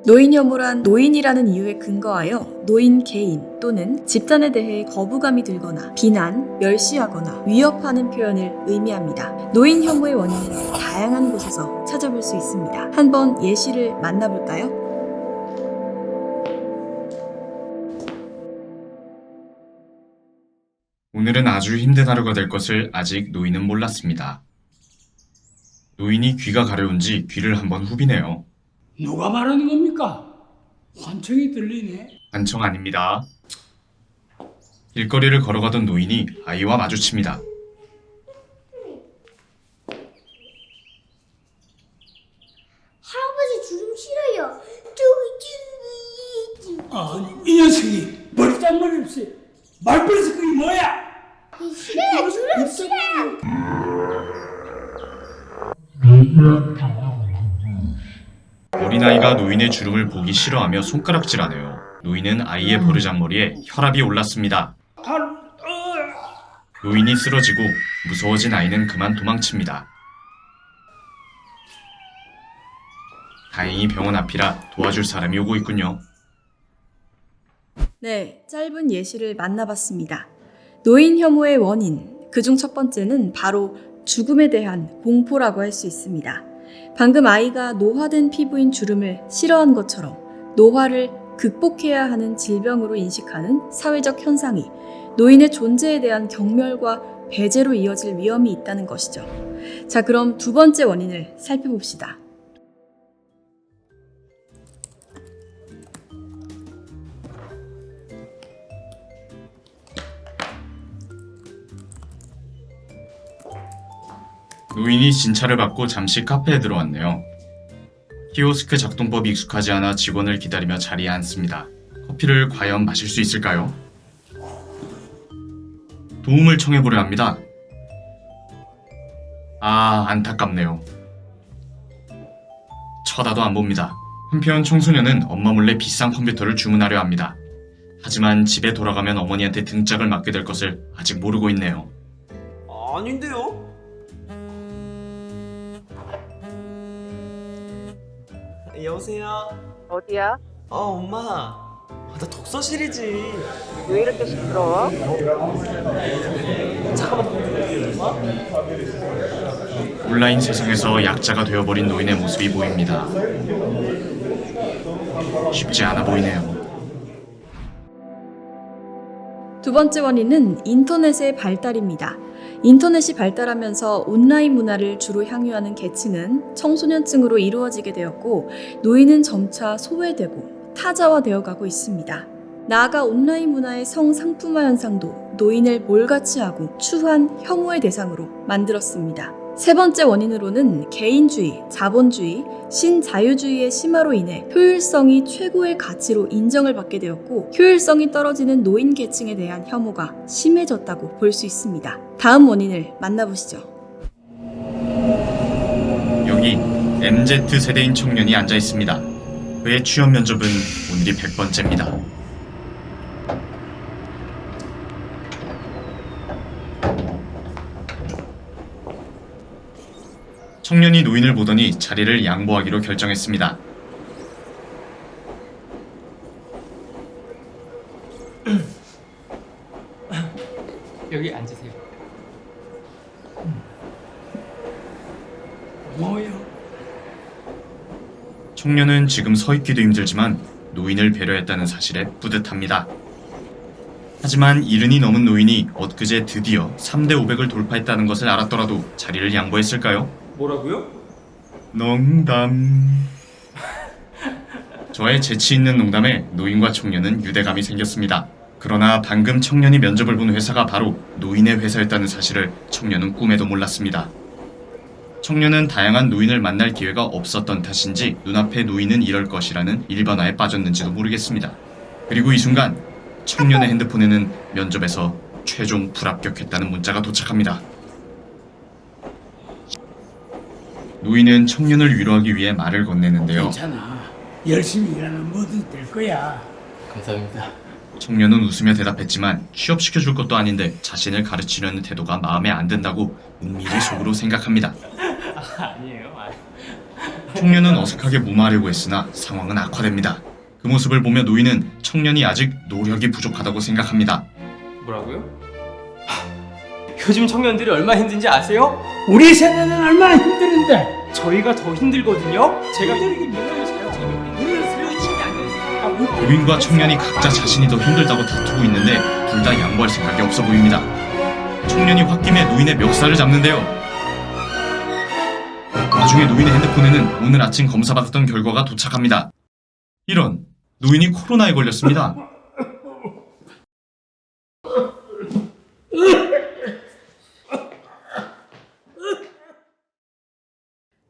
노인 혐오란 노인이라는 이유에 근거하여 노인 개인 또는 집단에 대해 거부감이 들거나 비난, 멸시하거나 위협하는 표현을 의미합니다. 노인 혐오의 원인은 다양한 곳에서 찾아볼 수 있습니다. 한번 예시를 만나볼까요? 오늘은 아주 힘든 하루가 될 것을 아직 노인은 몰랐습니다. 노인이 귀가 가려운지 귀를 한번 후비네요. 누가 말하는 겁니까? 환청이 들리네. 환청 아닙니다. 길거리를 걸어가던 노인이 아이와 마주칩니다. 할아버지 주름 싫어요. 아니, 이 녀석이 머리장머리 없이 말버릇이 그게 뭐야? 싫어요. 주름 싫어요. 어린아이가 노인의 주름을 보기 싫어하며 손가락질하네요. 노인은 아이의 버르장머리에 혈압이 올랐습니다. 노인이 쓰러지고 무서워진 아이는 그만 도망칩니다. 다행히 병원 앞이라 도와줄 사람이 오고 있군요. 네, 짧은 예시를 만나봤습니다. 노인 혐오의 원인, 그중 첫 번째는 바로 죽음에 대한 공포라고 할 수 있습니다. 방금 아이가 노화된 피부인 주름을 싫어한 것처럼 노화를 극복해야 하는 질병으로 인식하는 사회적 현상이 노인의 존재에 대한 경멸과 배제로 이어질 위험이 있다는 것이죠. 자, 그럼 두 번째 원인을 살펴봅시다. 노인이 진찰을 받고 잠시 카페에 들어왔네요. 키오스크 작동법이 익숙하지 않아 직원을 기다리며 자리에 앉습니다. 커피를 과연 마실 수 있을까요? 도움을 청해보려 합니다. 안타깝네요. 쳐다도 안 봅니다. 한편 청소년은 엄마 몰래 비싼 컴퓨터를 주문하려 합니다. 하지만 집에 돌아가면 어머니한테 등짝을 맞게 될 것을 아직 모르고 있네요. 아닌데요? 여보세요? 어디야? 엄마. 나 독서실이지. 왜 이렇게 시끄러워? 온라인 세상에서 약자가 되어버린 노인의 모습이 보입니다. 쉽지 않아 보이네요. 두 번째 원인은 인터넷의 발달입니다. 인터넷이 발달하면서 온라인 문화를 주로 향유하는 계층은 청소년층으로 이루어지게 되었고 노인은 점차 소외되고 타자화되어 가고 있습니다. 나아가 온라인 문화의 성상품화 현상도 노인을 몰같이하고 추한 혐오의 대상으로 만들었습니다. 세 번째 원인으로는 개인주의, 자본주의, 신자유주의의 심화로 인해 효율성이 최고의 가치로 인정을 받게 되었고 효율성이 떨어지는 노인 계층에 대한 혐오가 심해졌다고 볼 수 있습니다. 다음 원인을 만나보시죠. 여기 MZ 세대인 청년이 앉아 있습니다. 그의 취업 면접은 오늘이 100번째입니다. 청년이 노인을 보더니 자리를 양보하기로 결정했습니다. 여기 앉으세요. 뭐야? 청년은 지금 서 있기도 힘들지만 노인을 배려했다는 사실에 뿌듯합니다. 하지만 70이 넘은 노인이 엊그제 드디어 3대 500을 돌파했다는 것을 알았더라도 자리를 양보했을까요? 뭐라고요? 농담. 저의 재치 있는 농담에 노인과 청년은 유대감이 생겼습니다. 그러나 방금 청년이 면접을 본 회사가 바로 노인의 회사였다는 사실을 청년은 꿈에도 몰랐습니다. 청년은 다양한 노인을 만날 기회가 없었던 탓인지 눈앞의 노인은 이럴 것이라는 일반화에 빠졌는지도 모르겠습니다. 그리고 이 순간 청년의 핸드폰에는 면접에서 최종 불합격했다는 문자가 도착합니다. 노인은 청년을 위로하기 위해 말을 건네는데요. 괜찮아. 열심히 일하면 뭐든 될 거야. 감사합니다. 청년은 웃으며 대답했지만 취업시켜줄 것도 아닌데 자신을 가르치려는 태도가 마음에 안 든다고 은밀히 속으로 생각합니다. 아니에요. 청년은 어색하게 무마하려고 했으나 상황은 악화됩니다. 그 모습을 보며 노인은 청년이 아직 노력이 부족하다고 생각합니다. 뭐라고요? 요즘 청년들이 얼마나 힘든지 아세요? 우리 세대는 얼마나 힘들은데. 저희가 더 힘들거든요. 제가 저렇게 뭐예요? 노인과 청년이 각자 자신이 더 힘들다고 다투고 있는데 둘 다 양보할 생각이 없어 보입니다. 청년이 홧김에 노인의 멱살을 잡는데요. 나중에 노인의 핸드폰에는 오늘 아침 검사받았던 결과가 도착합니다. 이런, 노인이 코로나에 걸렸습니다.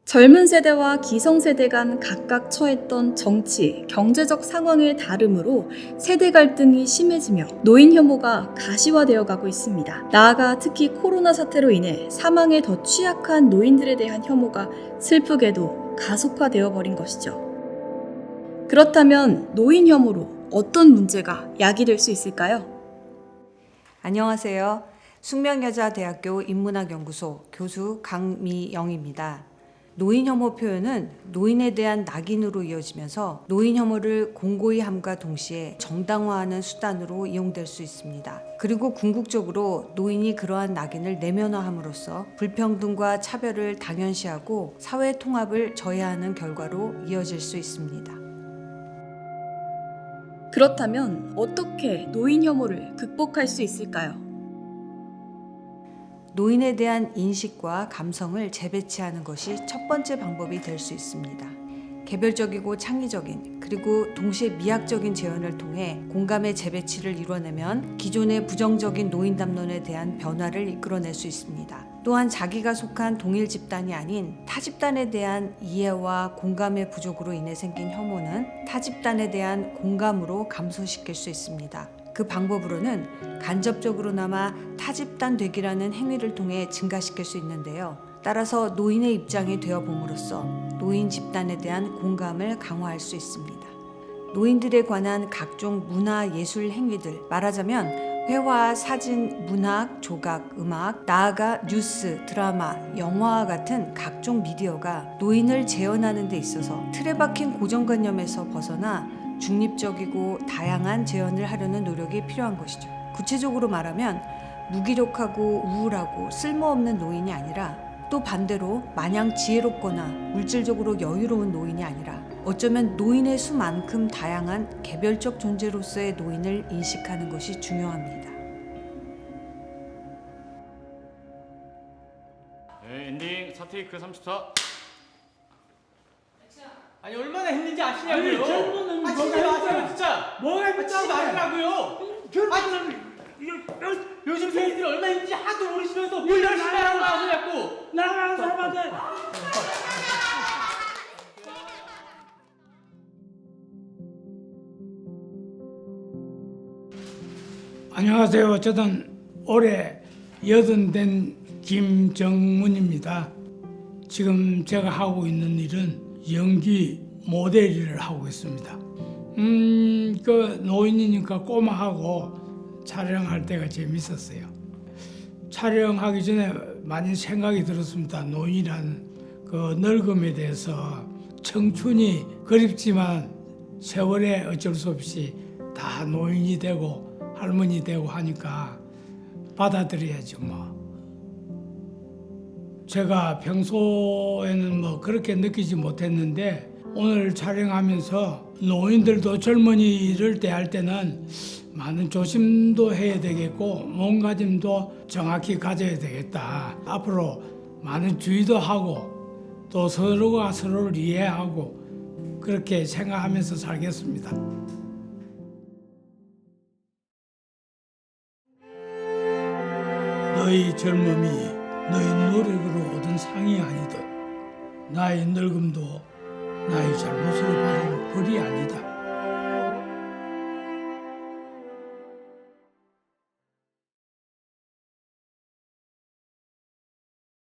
젊은 세대와 기성세대 간 각각 처했던 정치, 경제적 상황의 다름으로 세대 갈등이 심해지며 노인 혐오가 가시화되어 가고 있습니다. 나아가 특히 코로나 사태로 인해 사망에 더 취약한 노인들에 대한 혐오가 슬프게도 가속화되어 버린 것이죠. 그렇다면 노인 혐오로 어떤 문제가 야기될 수 있을까요? 안녕하세요. 숙명여자대학교 인문학연구소 교수 강미영입니다. 노인 혐오 표현은 노인에 대한 낙인으로 이어지면서 노인 혐오를 공고히 함과 동시에 정당화하는 수단으로 이용될 수 있습니다. 그리고 궁극적으로 노인이 그러한 낙인을 내면화함으로써 불평등과 차별을 당연시하고 사회 통합을 저해하는 결과로 이어질 수 있습니다. 그렇다면 어떻게 노인 혐오를 극복할 수 있을까요? 노인에 대한 인식과 감성을 재배치하는 것이 첫 번째 방법이 될 수 있습니다. 개별적이고 창의적인 그리고 동시에 미학적인 재현을 통해 공감의 재배치를 이뤄내면 기존의 부정적인 노인 담론에 대한 변화를 이끌어낼 수 있습니다. 또한 자기가 속한 동일 집단이 아닌 타 집단에 대한 이해와 공감의 부족으로 인해 생긴 혐오는 타 집단에 대한 공감으로 감소시킬 수 있습니다. 그 방법으로는 간접적으로나마 타집단 되기라는 행위를 통해 증가시킬 수 있는데요. 따라서 노인의 입장이 되어봄으로써 노인 집단에 대한 공감을 강화할 수 있습니다. 노인들에 관한 각종 문화 예술 행위들, 말하자면 회화, 사진, 문학, 조각, 음악, 나아가 뉴스, 드라마, 영화와 같은 각종 미디어가 노인을 재현하는 데 있어서 틀에 박힌 고정관념에서 벗어나 중립적이고 다양한 재현을 하려는 노력이 필요한 것이죠. 구체적으로 말하면 무기력하고 우울하고 쓸모없는 노인이 아니라 또 반대로 마냥 지혜롭거나 물질적으로 여유로운 노인이 아니라 어쩌면 노인의 수만큼 다양한 개별적 존재로서의 노인을 인식하는 것이 중요합니다. 네, 엔딩 4테이크 34. 아니 얼마나 힘든지 아시냐고요? 아니, 젊은 놈이 아, 진짜 뭐가 마세요 있어? 진짜. 뭐가 진짜 있다고? 말라고요. 요즘 세대들이 얼마나 힘든지 하도 모르시면서 뭘 열심히 하라고 하고 자꾸. 나가는 사람한테 안녕하세요. 저는 올해 80된 김정문입니다. 지금 제가 하고 있는 일은 연기 모델 일을 하고 있습니다. 그 노인이니까 꼬마하고 촬영할 때가 재밌었어요. 촬영하기 전에 많이 생각이 들었습니다. 노인이라는 그 늙음에 대해서 청춘이 그립지만 세월에 어쩔 수 없이 다 노인이 되고 할머니 되고 하니까 받아들여야죠 뭐. 제가 평소에는 뭐 그렇게 느끼지 못했는데 오늘 촬영하면서 노인들도 젊은이를 대할 때는 많은 조심도 해야 되겠고 몸가짐도 정확히 가져야 되겠다. 앞으로 많은 주의도 하고 또 서로가 서로를 이해하고 그렇게 생각하면서 살겠습니다. 너희 젊음이 너희 노력으로 얻은 상이 아니듯 나의 늙음도 나의 잘못으로